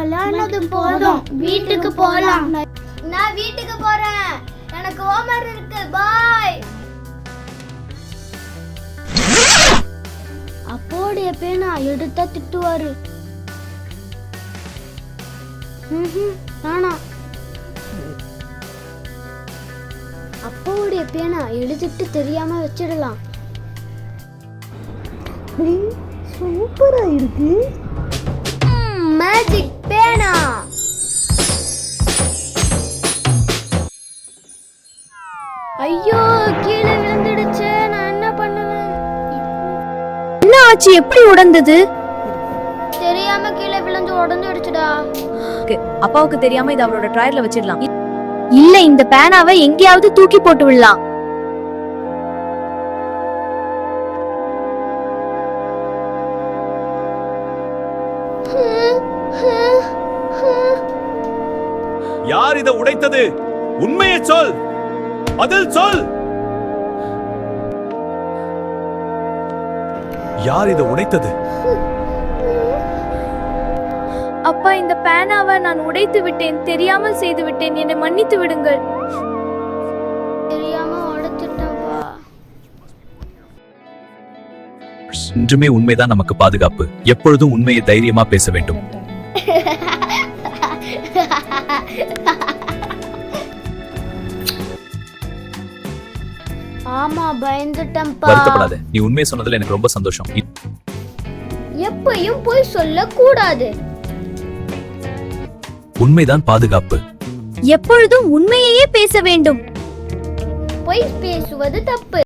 விளையாடுனது போதும், வீட்டுக்கு போலாம். நான் வீட்டுக்கு போறேன், எனக்கு ஹோம்வொர்க் இருக்கு. பாய். அப்போடைய பேனா எடுத்தா திட்டுவாரு. நானா அப்போடைய பேனா எழுதிட்டு தெரியாம வச்சிடலாம். சூப்பரா இருக்கு. மேஜிக் பேனா. ஐயோ, கீழே விழுந்துடுச்சு. நான் என்ன பண்ணுவேன்? என்ன ஆச்சு? எப்படி உடைந்தது? தெரியாம கீழே விழுந்து உடைஞ்சிடுச்சுடா. அப்பாவுக்கு தெரியாம இது அவரோட ட்ராயர்ல வச்சிடலாம். இல்ல, இந்த பேனாவை எங்கேயாவது தூக்கி போட்டு விடலாம். யார் இதை உடைத்தது? உண்மையை சொல், பதில் சொல். யார் இதை உடைத்தது? அப்பா, இந்த பேனாவை நான் உடைத்து விட்டேன், தெரியாமல் செய்து விட்டேன், என்னை மன்னித்து விடுங்கள். தெரியாம உடைச்சிட்டேன்பா. இன்றுமே உண்மைதான் நமக்கு பாதுகாப்பு. எப்பொழுதும் உண்மையை தைரியமா பேச வேண்டும். ஆமா, பயந்துட்டேன்பா. வருத்தப்படாத, நீ உண்மையை சொன்னதுல எனக்கு ரொம்ப சந்தோஷம். எப்பயும் போய் சொல்ல கூடாது. உண்மைதான் பாதுகாப்பு. எப்பொழுதும் உண்மையையே பேச வேண்டும். பொய் பேசுவது தப்பு.